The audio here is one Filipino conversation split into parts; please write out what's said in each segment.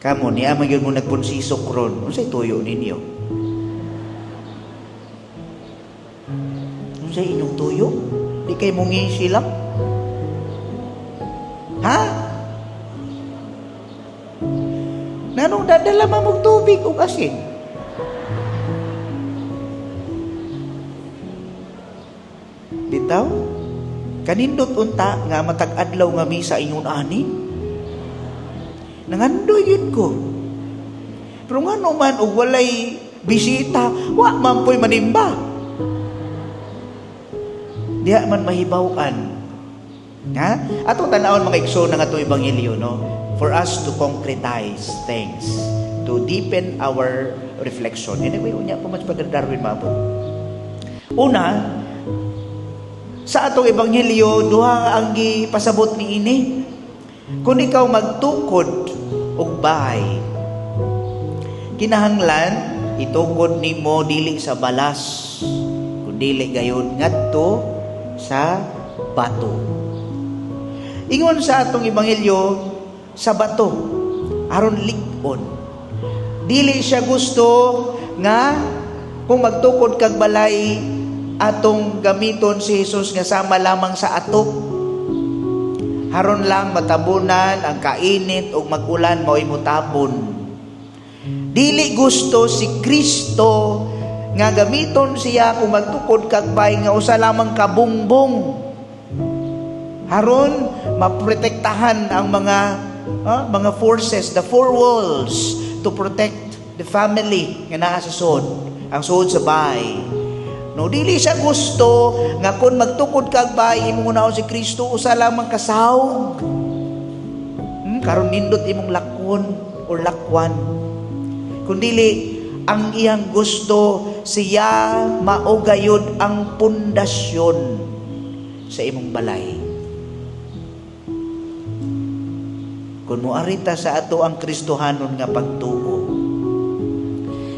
Kamo niya magyud mo nagpunsisok ron. Unsay tuyo ninyo? Unsay inyong tuyo? Di kay mo ngisi lang? Ha? Nanong dadala mamog tubig o asin? Bitaw? Kanindot unta nga matag adlaw nga misa ingon ani? Nangandoy yun ko. Pero nga naman, o walay bisita, wa man po'y manimba. Diya man mahibawan. Ha? Atong tanawon mga igsoon ng atong ebanghelyo, no? For us to concretize things, to deepen our reflection. Anyway, unya po mas pagdarwin mabot. Una, sa atong ebanghelyo, duha ang gipasabot ni ini. Kung ikaw magtukod og bahay, kinahanglan itukod nimo dili sa balas, kun dili gayon ngadto sa bato. Ingon sa atong ebanghelyo, sa bato aron lig-on. Dili siya gusto nga kung magtukod kag balay atong gamiton si Jesus nga sama lamang sa atok. Haron lang matabunan ang kainit o magulan mao'y mutabon. Dili gusto si Kristo nga gamiton siya kung magtukod kagbay nga usa lamang kabungbong. Haron maprotektahan ang mga forces, the four walls to protect the family nga naa sa sud, ang sud sa bahay. No, dili siya gusto nga kung magtukod kag bahay imong unaon si Kristo usa lamang kasawg. Karon nindot imong lakon o lakwan. Kundili ang iyang gusto siya maugayod ang pundasyon sa imong balay. Kung moarita sa ato ang Kristohanon nga pagtuo,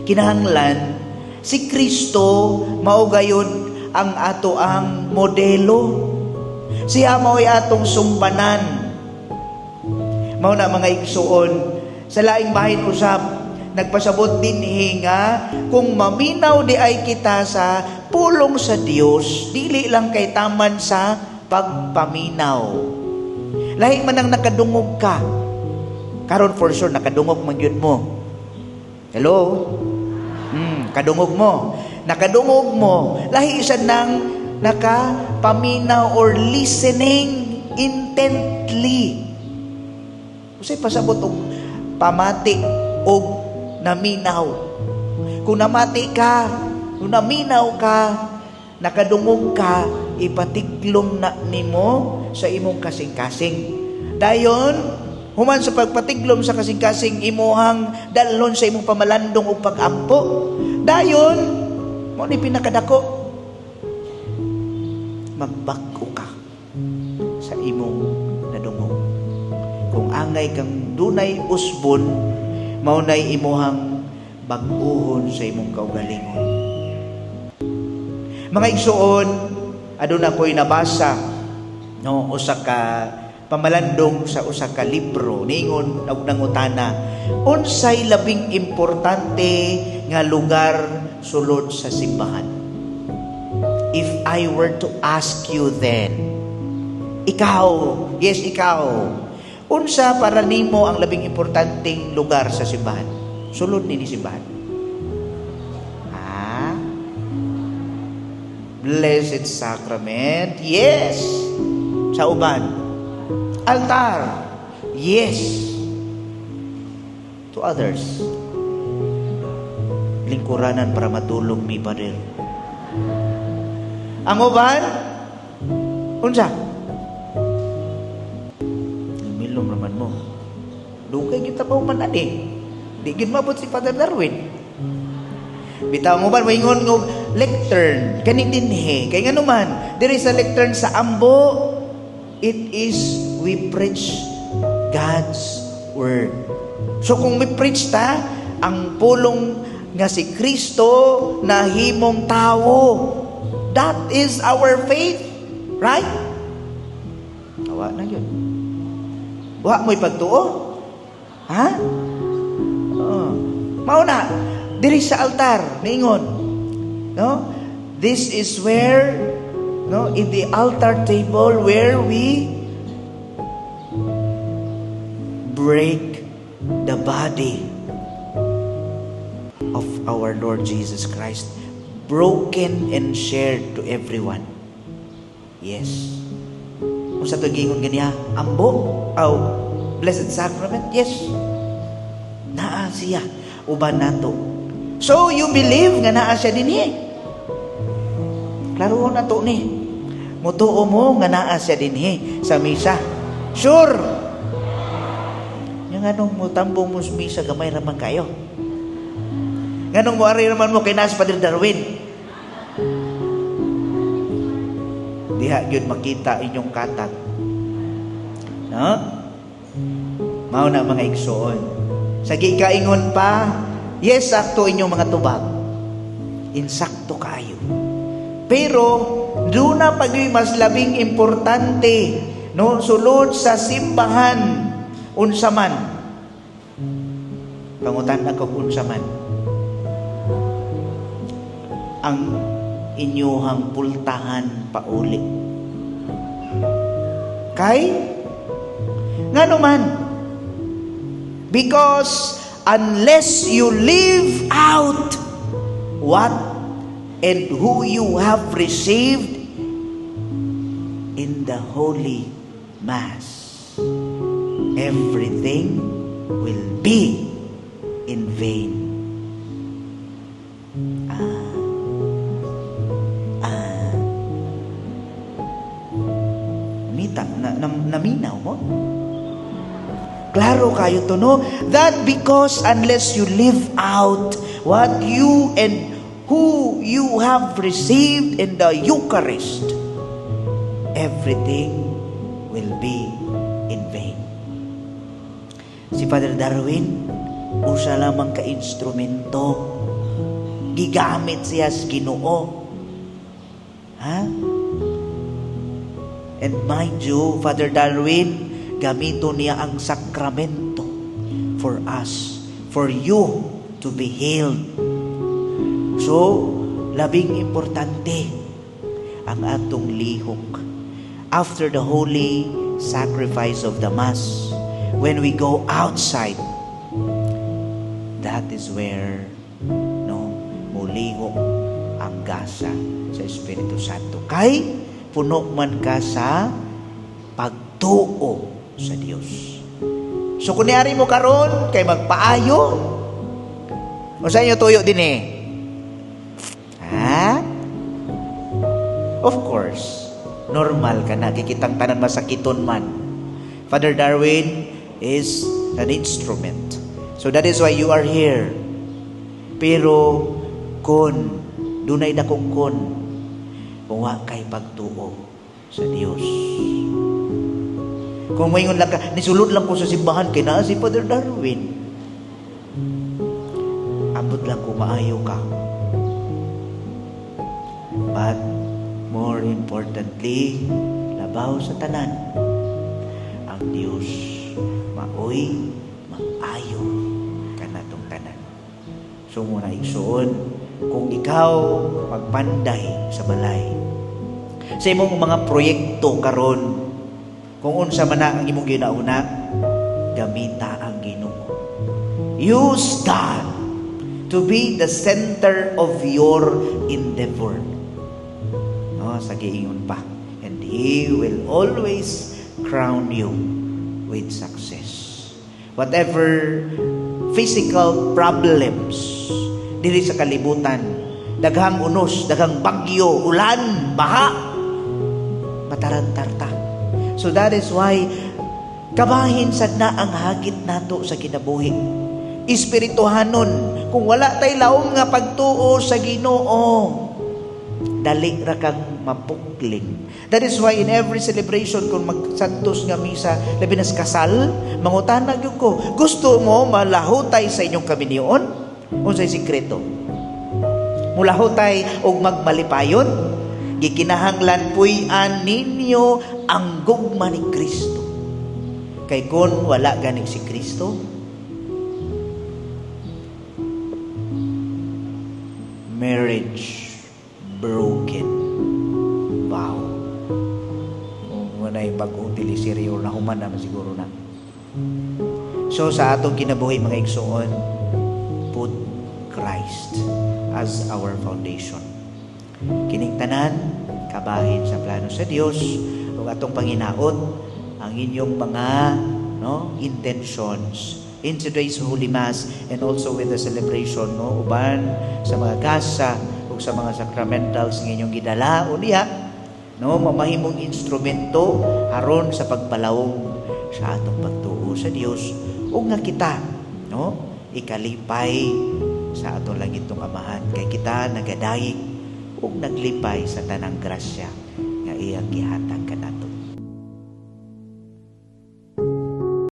kinahanglan si Kristo maugayon ang ato ang modelo. Siya mao'y atong sumbanan. Mao na mga igsuon, sa laing bahin usab, nagpasabot din nga kung maminaw di ay kita sa pulong sa Dios, dili lang kay taman sa pagpaminaw. Lahi man ang nakadungog ka. Karon for sure nakadungog man yun mo. Hello? Kadungog mo. Nakadungog mo. Lahi isa nang nakapaminaw or listening intently. Kasi pasabot og pamati og naminaw. Kung namati ka, kung naminaw ka, nakadungog ka, ipatiglom na nimo sa imong kasing-kasing. Dayon, human sa pagpatiglom sa kasing-kasing imuhang dalon sa imong pamalandong o pag-ampo. Dayon, mo ni pinakadako. Magbag-o ka sa imong nadungog. Kung angay kang dunay usbon, maunay imuhang bag-uhon sa imong kaugalingon. Mga igsuon, aduna ko'y nabasa, no, usa ka pamalandong sa usa ka libro, ningon og nangutana, unsay labing importante nga lugar sulod sa simbahan? If I were to ask you then, ikaw, yes ikaw, unsa para nimo ang labing importanteng lugar sa simbahan? Sulod ni simbahan. Blessed Sacrament, yes. Sa uban, altar, yes. To others, lingkuranan para matulong mi Pader. Ang uban, unsa? Milom naman mo. Dugay kita pa uman adi. Di gid mabot si Father Darwin. Bitaw mo ba maingon ng lectern kani dinhi kay ngano man there is a lectern sa Ambo. It is we preach God's word. So kung we preach ta ang pulong nga si Kristo na himong tao, that is our faith, right? Awa na yun. Wa mo'y pagtuo? Ha? Mao na diri sa altar niingon, no? This is where, no, in the altar table where we break the body of our Lord Jesus Christ, broken and shared to everyone. Yes. Kung sa tugingon ganiya, ambo, Blessed Sacrament, yes. Naa siya, uban nato. So, you believe nga naa siya dinhi. Klaro na to ni. Mutuo mo nga naa siya dinhi sa misa. Sure. Yang anong mo tambong mo sa misa, gamay raman kayo. Nganong mo ari raman mo kay nas Padre Darwin. Diha gyud makita inyong katag. No? Mao na mga igsoon. Sa gikaingon pa, yes, sakto inyong mga tubag. Insakto kayo. Pero doon na pagyoy mas labing importante, no, sulod sa simbahan unsa man. Pangutan ako unsa man. Ang inyuhang pultahan pauli. Kay ngano man, because unless you live out what and who you have received in the Holy Mass, everything will be in vain. Naminaw mo? Klaro kayo to, no? That because unless you live out what you and who you have received in the Eucharist, everything will be in vain. Si Father Darwin, usa lamang ka instrumento. Gigamit siya sa Ginoo. Ha? And mind you, Father Darwin, gamito niya ang sakramento for us, for you to be healed. So, labing importante ang atong lihok. After the holy sacrifice of the Mass, when we go outside, that is where, no, mulihok ang gasa sa Espiritu Santo. Kay puno man ka sa pagtuo sa Dios. So kung niari mo karon kay magpaayo, o sa inyo tuyo din eh. Ha? Of course, normal ka na, kikitang tanan masakiton man. Father Darwin is an instrument. So that is why you are here. Pero kung dunay dakong kung wa kay pagtuo sa Dios. Kung mayngon lang ka, nisulod lang ko sa simbahan kay naa si Father Darwin. Ambot lang ko maayo ka. But more importantly, labaw sa tanan, ang Dios maoy maayo kanatong tanan. So muna igsuon, kung ikaw magpanday sa balay, sa imong mga proyekto karon, kung unsa man ang imong ginauna, gamita ang Ginoo. Use God to be the center of your endeavor. No, sa giingon pa, and He will always crown you with success. Whatever physical problems diri sa kalibutan, daghang unos, daghang bagyo, ulan, baha, matarantarta. So that is why kabahin sad na ang hagit nato sa kinabuhi. Espirituhanon, kung wala tay laom nga pagtuo sa Ginoo, dali ra kang mapukling. That is why in every celebration kung magsantos nga misa, labi na sa kasal, mangutana gyud ko, gusto mo malahutay sa inyong kaminion? Unsay sikreto? Mulahutay og magmalipayon? Gikinahanglan puy-an ninyo ang gugma ni Kristo. Kay kun wala gani si Kristo, marriage broken. Wow. Kung na yung bagong teleserye na human naman siguro na. So sa atong kinabuhi mga igsoon, put Christ as our foundation. Kining tanan kabahin sa plano sa Dios ug atong panginaot ang inyong mga intentions in today's Holy Mass and also with the celebration uban sa mga gasa ug sa mga sacramentals ng inyong gidala unya mamahimong instrumento aron sa pagpalawong sa atong pagtuo sa Dios ug nga kita ikalipay sa atong langitong Amahan kay kita nagadayeg ug naglipay sa tanang grasya nga iyang gihatag kanila.